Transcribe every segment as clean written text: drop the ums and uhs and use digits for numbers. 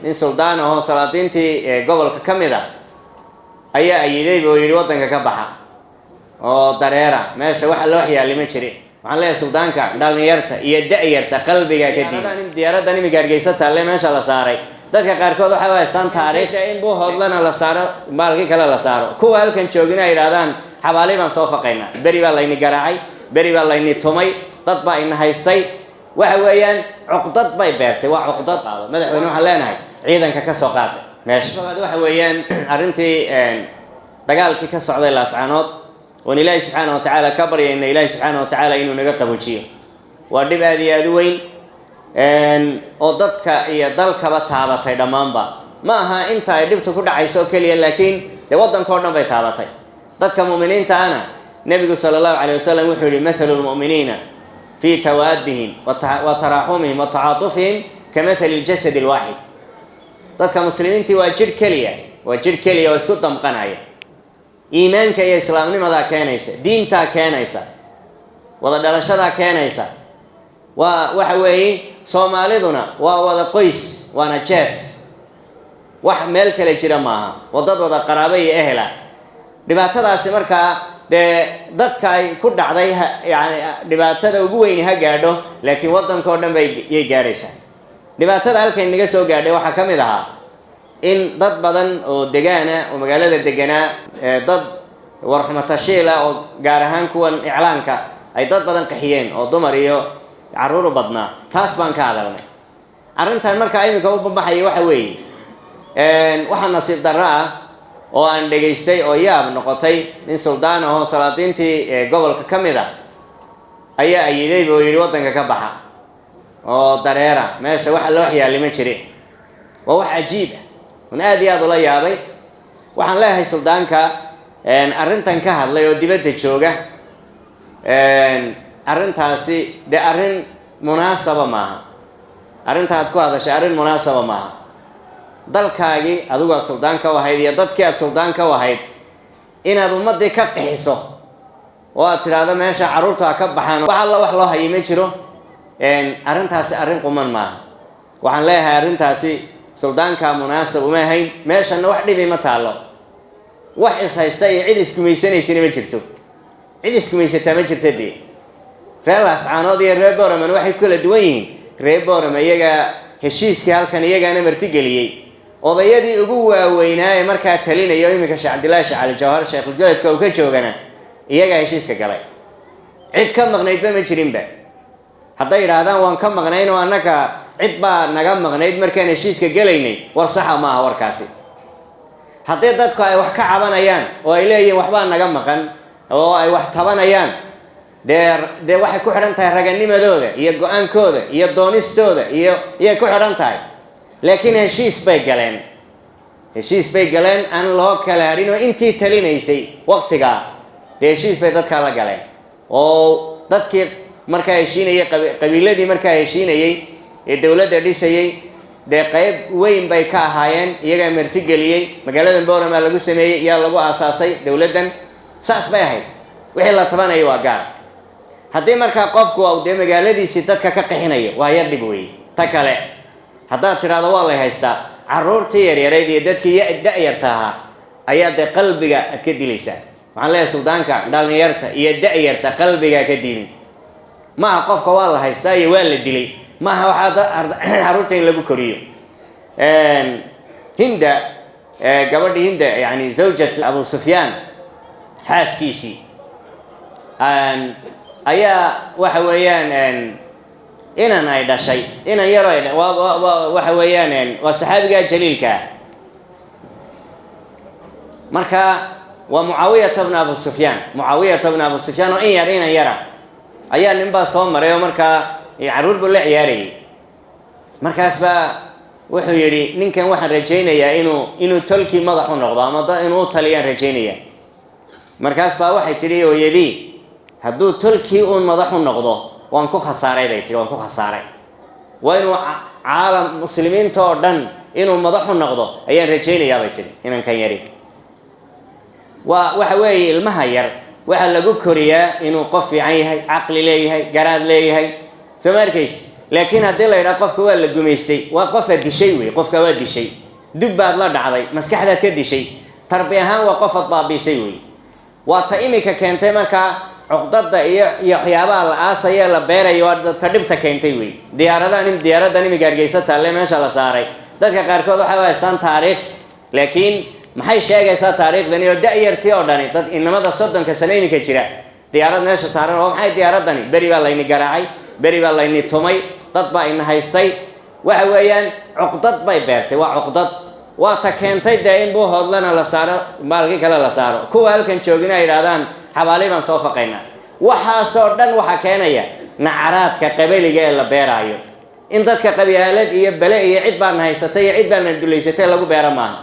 nin suldaan ahoo salaadiintii gobolka ka mid a ayaa ayiday buu yidhi waddanka ka baxa oo dareera meesha waxa loo xiyaalima jiray. waxaan leeyahay suldaanka dhalinyarta iyo da'yarta qalbiga ka diin diyaaraddan imiga Hargeysa taalle meesha la saaray dadka qaarkood waxay u haystaan taariikhda in buu hoodlana la saaro maalkii kale la saaro. kuwa halkan joogina ay yidhaahdaan xabaali baan soo faqaynaa, beri baa layni garaacay, beri baa layni tumay, dad baa ina haystay. waxa weeyaan cuqdad bay beertay, waa cuqdad madaxweyne waxaan leenahay ciidanka ka soo qaaday meesha. waxa weeyaan arrintii dagaalkii ka socday Laascaanood وإن الله سبحانه وتعالى كبر إن الله سبحانه وتعالى إنه نجقب وجيه وردب هذه أدوين أضدك يضلك بتعبتي دمانبا ما ها أنت يدبت كل عيسو كلي لكن دوّدن كورنا بتعبتي ضدك مؤمنين تانا نبي صلى الله عليه وسلم يقول مثل المؤمنين في توادهم وتراحمهم وتعاطفهم كمثل الجسد الواحد. ضدك مسلمين تواجد كلية واسكت مقنعية إيمانك يا إسلام ماذا كانيسا دينتا كانيسا وضد الشرع كانيسا وحوي صوماليدنا ووضد قيس ونجاس وحملك لجرا معها وضد قرابي أهلا دبعتها سمركا ضدك كل عضيها يعني دبعتها وجوين هجاده لكن وضن كordن بيجاريسا دبعتها هل كان نجسوا جاده وحكم ذا إن ضد بدن ودجانا ومجالات الدجانا ضد ورحمة الشيلة وجارهان كون إعلانك أي ضد بدن كحيين أو ضمريو عرورو بدنا كاسبان كهذا أرنت المركب أي مكوب بحي وحوي وحنا نصيب دراء وأن دجيستي أو ياب نقطي من سلطان أو سلاطين تي قبل كمذا أي أيدي بيقولوا وطن كبحة أو دريرة ماشي واحد لوحية اللي مشري وواحد عجيب ونادي هذا الله يابي وحن لها سلطانك أرنتن كهذا لا يودي تشوجة أرنتها سي ده أرن مناسبة معها أرنتها تكو هذا شيء أرن مناسبة معها ضل كاجي أدوغا سلطانك وهيد يضد كات سلطانك وهيد إن هذا المدة كقحصه وأترى هذا ماشي عرورتها كبحان وحلا هي مجرو أرنتها سي أرن قمان معها وحن لها أرنتها سي سلطانك مناسب وما هين ماشي أنه واحد بيمتعله واحد هيستاي عيدس كميساني سيني مجرتو عيدس كميسة مجرت دي رأس عناضي الربورة من واحد كل دوين ربورة ما يجا هشيس كهال كان يجا أنا مرتجلي وضيدي أبوه ويناي مركها تلين يومي كش عبد الله على الجوهر شيخ الجلد كوكتشو جنا يجا هشيس كجلاي عيد كم مغنيت بمجرين به حتى هذا وان كم مغنين وانك عيد با نجم مغنيت مركان هشيس كجلايني ورصحة ما وركاسي حتى dadku ay wax ka cabanayaan oo ay leeyeen waxba naga maqan oo ay wax tabanayaan de waxay ku xiran tahay raganimadooda iyo go'aankooda iyo doonistooda iyo ku xiran tahay laakiin heshiis bay galeen aan loo kala harin oo intii talinaysay waqtiga de heshiis bay dadka la galeen oo dadkii markaa heshiinayay qabiiladii markaa heshiinayay ee dawladda dhisayay de qayb weyn bay ka ahaayeen iyaga martigeliyay magaalada Boorama lagu sameeyay yaa lagu aasaasay dawladdan saas bay ahayd wixii la tabanay waa gaar haddii marka qofku uu de magaaladiisa dadka ka qixinayo waa yar dhib weey ta kale hadaa tiraado waa la haystaa caruurtii yaryarayd iyo dadkii da'yarta ayaa de qalbiga ad ka dilaysaa waxaan leeyahay suldaanka dhalinyarta iyo da'yarta qalbiga ka dilin ma qofka waa la haystaa iyo waa la dilay ما هو هذا عروتين لبو كوريو هندا قبل هندا يعني زوجة أبو سفيان حاس كيسي أيا وحويان إن أنا إذا شيء إن يرى وحويان وصحابي جليل كا مركا ومعاوية بن أبو سفيان وإن يرى أيا نبى صوم مريو مركا عرور بلا عياري مركز با wuxuu yiri ninkan waxaan rajaynayaa inuu tolki madax u noqdo ama inuu taliyaan rajaynaya markaas baa waxay tiri hooyadii hadduu tolki uu madax u noqdo waan ku khasaaray bay tiri waan ku khasaaray waa inuu caalam muslimiinta oo dhan inuu madax u noqdo ayaan rajaynayaa bay tiri inaan kan yari waxa weeye ilmaha yar waxa lagu koriyaa inuu qof fiican yahay aqli leeyahay garaad leeyahay سماركيس laakiin haddii la yidhaha qofka waa la gumaystay waa qofaad dishay wey, qofka waa dishay, dib baad la dhacday, maskaxdaad ka dishay, tarbi ahaan waa qofaad baabiisay wey. waa ta imika keentay markaa cuqdada iyo waxyaabaha la aasaya la beerayo waa ta dhibta keentay wey. diyaaradan imika Hargeysa taalle meesha la saaray, dadka qaarkood waxay u haystaan taariikh, laakiin maxay sheegaysaa taariikhdani oo da'yartii oo dhani dad inamada 30 sano iminka jira diyaarad meesha saaran oo maxay diyaaradani beri baa layni garaacay, beri baa layni tumay, dad baa ina haystay, waxa weeyaan cuqdad bay beertay, waa cuqdad waa ta keentay dee in Buuhoodlana la saaro, maalkii kale la saaro, kuwa halkan joogina ay yidhaahdaan xabaali baan soo faqaynaa. waxaasoo dhan waxaa keenaya nacaraadka qabaliga ee la beeraayo, in dadka qabyaalad iyo bale iyo cid baan haysatay iyo cid baan duleysatay lagu beero maaha.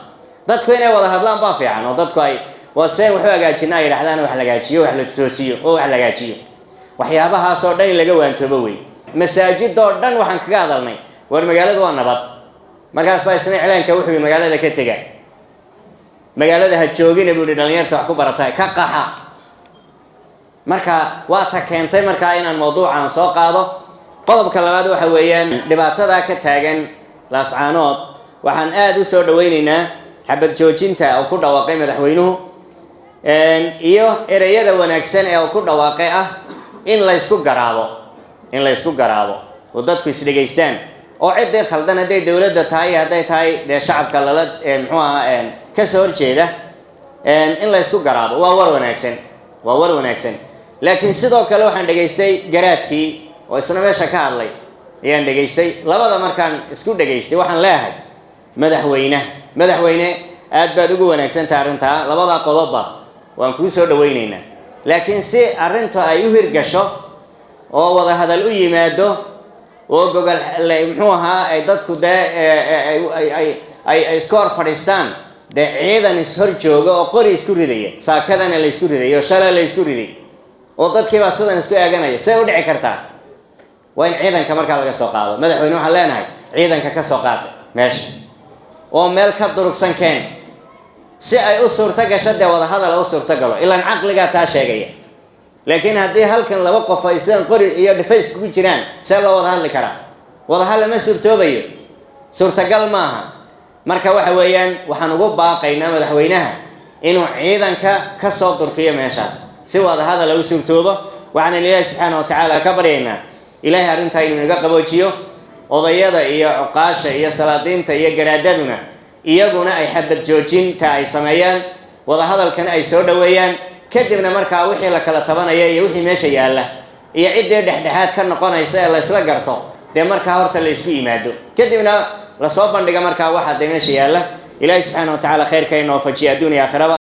dadku inay wada hadlaan baa fiican oo dadku ay waaseen wax hagaajinaa yiraahdaan wax la hagaajiyo, wax la toosiyo oo wax la hagaajiyo. waxyaabahaas oo dhan laga waantoobo way. masaajid oo dhan waxaan kaga hadalnay war magaaladu waa nabad, markaas baa isna ciidanka wuxuu magaalada ka tagay, magaalada ha joogina buu dhalinyarta wax ku baratay ka qaxa. marka waa ta keentay marka inaan mowduucan soo qaado. qodobka labaad waxa weeyaan dhibaatada ka taagan Laascaanood, waxaan aad u soo dhaweynaynaa xabad joojinta oo ku dhawaaqay madaxweynuhu iyo ereyada wanaagsan ee ku dhawaaqay ah in la isku garaabo oo dadku is dhageystaan oo cidii khaldan haday dawladda tahay haday tahay de shacabka lala muxuu ahaa ka soo horjeeda in la isku garaabo waa war wanaagsan. laakiin sidoo kale waxaan dhageystay garaadkii oo isna meesha ka hadlay ayaan dhageystay. labada markaan isku dhageystay waxaan leeyahay madaxweyne aad baad ugu wanaagsan tahay arinta, labada qodobba waan ku soo dhaweynaynaa, laakiin si arintu ay u hirgasho oo wada hadal u yimaado oo gogol muxuu ahaa ay dadku ay iska hor fadhiistaan de ciidan is hor jooga oo qori isku ridaya, saakadana la isku ridayo, shalay la isku riday oo dadkiiba sidan isku eeganaya, see u dhici kartaa? waa in ciidanka markaa laga soo qaado. madaxweyne waxaan leenahay ciidanka ka soo qaada meesha oo meel ka durugsan keen si ay u suurta gasho dee wada hadal u suurta galo, ilaan caqligaa taa sheegaya. laakiin haddii halkan laba qof ay sidan qori iyo dhifays ku jiraan see loo wada hadli karaa? wada hadal ma suurtoobayo, suurtagal maaha. marka waxa weeyaan waxaan ugu baaqaynaa madaxweynaha inuu ciidanka ka soo durkiyo meeshaas si wada hadal u suurtoobo. waxaan Ilaahay subxaanahu wa tacaala ka baryaynaa Ilaahay arrintaa inuu naga qaboojiyo, odayada iyo cuqaasha iyo salaadiinta iyo garaadaduna iyaguna ay xabad joojinta ay sameeyaan, wada hadalkana ay soo dhaweeyaan, kadibna markaa wixii la kala tabanaya iyo wixii meesha yaalla iyo ciddii dhexdhexaad ka noqonaysa ee la isla garto dee markaa horta la isku yimaado, kadibna la soo bandhiga markaa waxa dee meesha yaalla. Ilaahay subxaanahu wa tacaala khayrka inoo fajiyo adduun iyo aakhiraba.